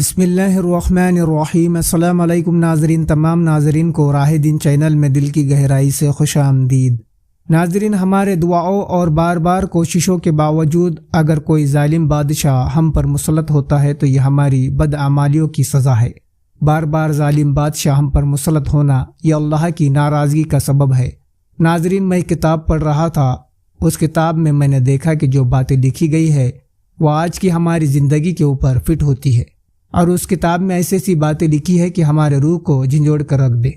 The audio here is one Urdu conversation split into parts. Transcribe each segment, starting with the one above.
بسم اللہ الرحمن الرحیم۔ السلام علیکم ناظرین، تمام ناظرین کو راہ دین چینل میں دل کی گہرائی سے خوش آمدید۔ ناظرین، ہمارے دعاؤں اور بار بار کوششوں کے باوجود اگر کوئی ظالم بادشاہ ہم پر مسلط ہوتا ہے تو یہ ہماری بدعمالیوں کی سزا ہے۔ بار بار ظالم بادشاہ ہم پر مسلط ہونا یہ اللہ کی ناراضگی کا سبب ہے۔ ناظرین، میں کتاب پڑھ رہا تھا، اس کتاب میں میں نے دیکھا کہ جو باتیں لکھی گئی ہے وہ آج کی ہماری زندگی کے اوپر فٹ ہوتی ہے، اور اس کتاب میں ایسی ایسی باتیں لکھی ہے کہ ہمارے روح کو جھنجھوڑ کر رکھ دے۔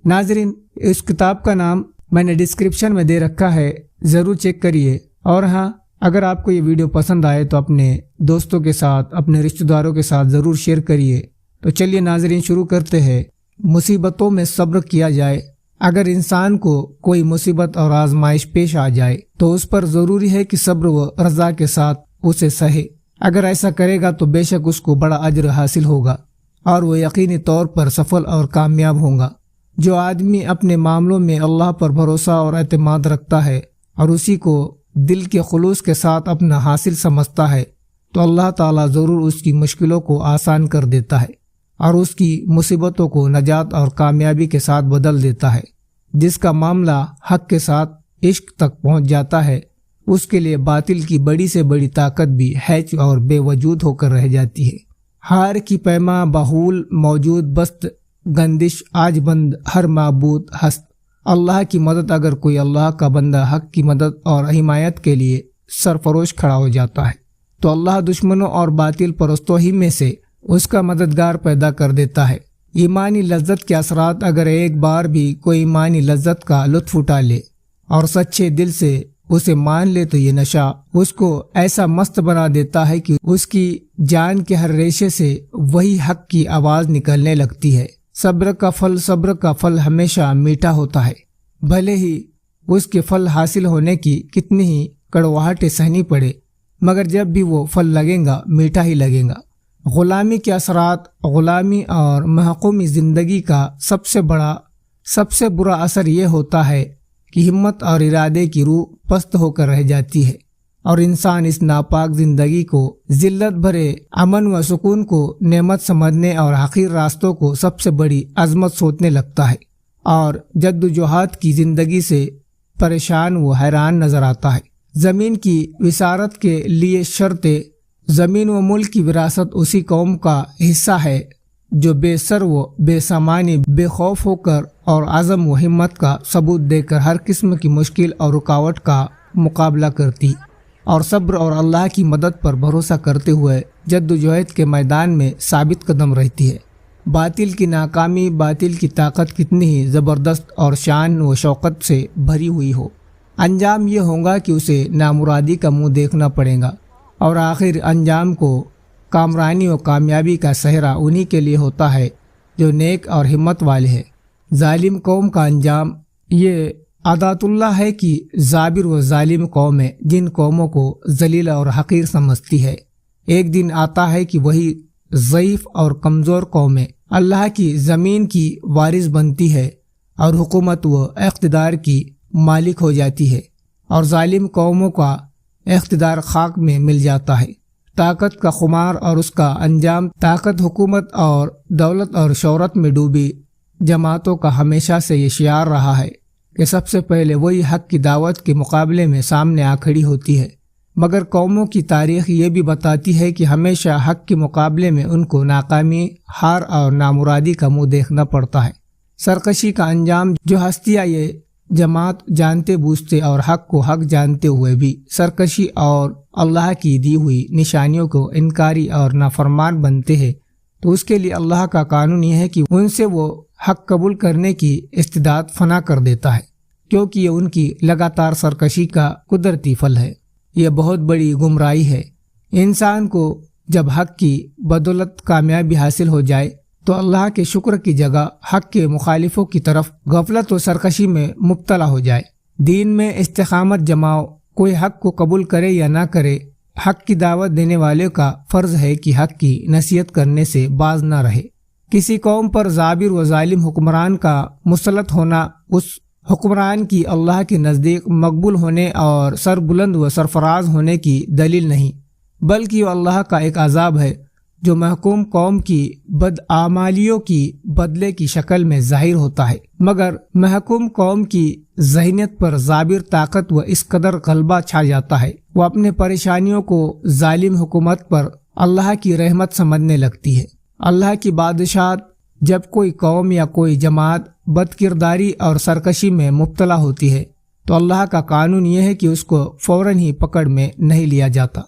ناظرین، اس کتاب کا نام میں نے ڈسکرپشن میں دے رکھا ہے، ضرور چیک کریے۔ اور ہاں، اگر آپ کو یہ ویڈیو پسند آئے تو اپنے دوستوں کے ساتھ، اپنے رشتہ داروں کے ساتھ ضرور شیئر کریے۔ تو چلیے ناظرین، شروع کرتے ہیں۔ مصیبتوں میں صبر کیا جائے۔ اگر انسان کو کوئی مصیبت اور آزمائش پیش آ جائے تو اس پر ضروری ہے کہ صبر و رضا کے ساتھ اسے سہے۔ اگر ایسا کرے گا تو بے شک اس کو بڑا اجر حاصل ہوگا اور وہ یقینی طور پر سفل اور کامیاب ہوگا۔ جو آدمی اپنے معاملوں میں اللہ پر بھروسہ اور اعتماد رکھتا ہے اور اسی کو دل کے خلوص کے ساتھ اپنا حاصل سمجھتا ہے تو اللہ تعالیٰ ضرور اس کی مشکلوں کو آسان کر دیتا ہے اور اس کی مصیبتوں کو نجات اور کامیابی کے ساتھ بدل دیتا ہے۔ جس کا معاملہ حق کے ساتھ عشق تک پہنچ جاتا ہے اس کے لیے باطل کی بڑی سے بڑی طاقت بھی ہیچ اور بے وجود ہو کر رہ جاتی ہے۔ ہار کی پیما بہول موجود بست گندش آج بند ہر معبود ہست۔ اللہ کی مدد، اگر کوئی اللہ کا بندہ حق کی مدد اور حمایت کے لیے سرفروش کھڑا ہو جاتا ہے تو اللہ دشمنوں اور باطل پرستوں ہی میں سے اس کا مددگار پیدا کر دیتا ہے۔ ایمانی لذت کے اثرات، اگر ایک بار بھی کوئی ایمانی لذت کا لطف اٹھا لے اور سچے دل سے اسے مان لے تو یہ نشہ اس کو ایسا مست بنا دیتا ہے کہ اس کی جان کے ہر ریشے سے وہی حق کی آواز نکلنے لگتی ہے۔ صبر کا پھل ہمیشہ میٹھا ہوتا ہے، بھلے ہی اس کے پھل حاصل ہونے کی کتنی ہی کڑواہٹیں سہنی پڑے، مگر جب بھی وہ پھل لگے گا میٹھا ہی لگے گا۔ غلامی کے اثرات، غلامی اور محکومی زندگی کا سب سے برا اثر یہ ہوتا ہے کہ ہمت اور ارادے کی روح پست ہو کر رہ جاتی ہے اور انسان اس ناپاک زندگی کو، ذلت بھرے امن و سکون کو نعمت سمجھنے اور حقیر راستوں کو سب سے بڑی عظمت سوچنے لگتا ہے اور جدوجہد کی زندگی سے پریشان و حیران نظر آتا ہے۔ زمین کی وسارت کے لیے شرط زمین و ملک کی وراثت اسی قوم کا حصہ ہے جو بے سر و بے سامانی، بے خوف ہو کر اور عزم و ہمت کا ثبوت دے کر ہر قسم کی مشکل اور رکاوٹ کا مقابلہ کرتی اور صبر اور اللہ کی مدد پر بھروسہ کرتے ہوئے جدوجہد کے میدان میں ثابت قدم رہتی ہے۔ باطل کی ناکامی، باطل کی طاقت کتنی ہی زبردست اور شان و شوکت سے بھری ہوئی ہو، انجام یہ ہوگا کہ اسے نامرادی کا منہ دیکھنا پڑے گا اور آخر انجام کو کامرانی و کامیابی کا صحرا انہی کے لیے ہوتا ہے جو نیک اور ہمت والے ہیں۔ ظالم قوم کا انجام، یہ عادات اللہ ہے کہ جابر و ظالم قومیں جن قوموں کو ذلیل اور حقیر سمجھتی ہے، ایک دن آتا ہے کہ وہی ضعیف اور کمزور قومیں اللہ کی زمین کی وارث بنتی ہے اور حکومت و اقتدار کی مالک ہو جاتی ہے اور ظالم قوموں کا اقتدار خاک میں مل جاتا ہے۔ طاقت کا خمار اور اس کا انجام، طاقت، حکومت اور دولت اور شہرت میں ڈوبی جماعتوں کا ہمیشہ سے یہ شعار رہا ہے کہ سب سے پہلے وہی حق کی دعوت کے مقابلے میں سامنے آ کھڑی ہوتی ہے، مگر قوموں کی تاریخ یہ بھی بتاتی ہے کہ ہمیشہ حق کے مقابلے میں ان کو ناکامی، ہار اور نامرادی کا منہ دیکھنا پڑتا ہے۔ سرکشی کا انجام، جو ہستیاں یہ جماعت جانتے بوجھتے اور حق کو حق جانتے ہوئے بھی سرکشی اور اللہ کی دی ہوئی نشانیوں کو انکاری اور نافرمان بنتے ہیں، تو اس کے لیے اللہ کا قانون یہ ہے کہ ان سے وہ حق قبول کرنے کی استعداد فنا کر دیتا ہے، کیونکہ یہ ان کی لگاتار سرکشی کا قدرتی پھل ہے۔ یہ بہت بڑی گمراہی ہے۔ انسان کو جب حق کی بدولت کامیابی حاصل ہو جائے تو اللہ کے شکر کی جگہ حق کے مخالفوں کی طرف غفلت و سرکشی میں مبتلا ہو جائے۔ دین میں استقامت جماؤ، کوئی حق کو قبول کرے یا نہ کرے، حق کی دعوت دینے والے کا فرض ہے کہ حق کی نصیحت کرنے سے باز نہ رہے۔ کسی قوم پر جابر و ظالم حکمران کا مسلط ہونا اس حکمران کی اللہ کے نزدیک مقبول ہونے اور سربلند و سرفراز ہونے کی دلیل نہیں، بلکہ وہ اللہ کا ایک عذاب ہے جو محکوم قوم کی بدعمالیوں کی بدلے کی شکل میں ظاہر ہوتا ہے، مگر محکوم قوم کی ذہنیت پر جابر طاقت و اس قدر غلبہ چھا جاتا ہے، وہ اپنے پریشانیوں کو ظالم حکومت پر اللہ کی رحمت سمجھنے لگتی ہے۔ اللہ کی بادشاہت جب کوئی قوم یا کوئی جماعت بد کرداری اور سرکشی میں مبتلا ہوتی ہے تو اللہ کا قانون یہ ہے کہ اس کو فوراً ہی پکڑ میں نہیں لیا جاتا،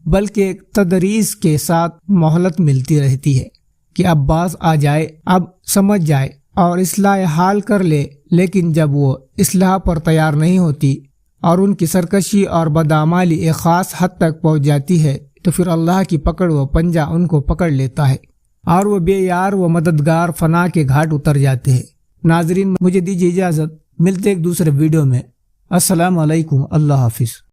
بلکہ تدریج کے ساتھ مہلت ملتی رہتی ہے کہ اب باز آ جائے، اب سمجھ جائے اور اصلاح حال کر لے۔ لیکن جب وہ اصلاح پر تیار نہیں ہوتی اور ان کی سرکشی اور بدعمالی ایک خاص حد تک پہنچ جاتی ہے تو پھر اللہ کی پکڑ و پنجہ ان کو پکڑ لیتا ہے اور وہ بے یار و مددگار فنا کے گھاٹ اتر جاتے ہیں۔ ناظرین، مجھے دیجیے اجازت، ملتے ایک دوسرے ویڈیو میں۔ السلام علیکم، اللہ حافظ۔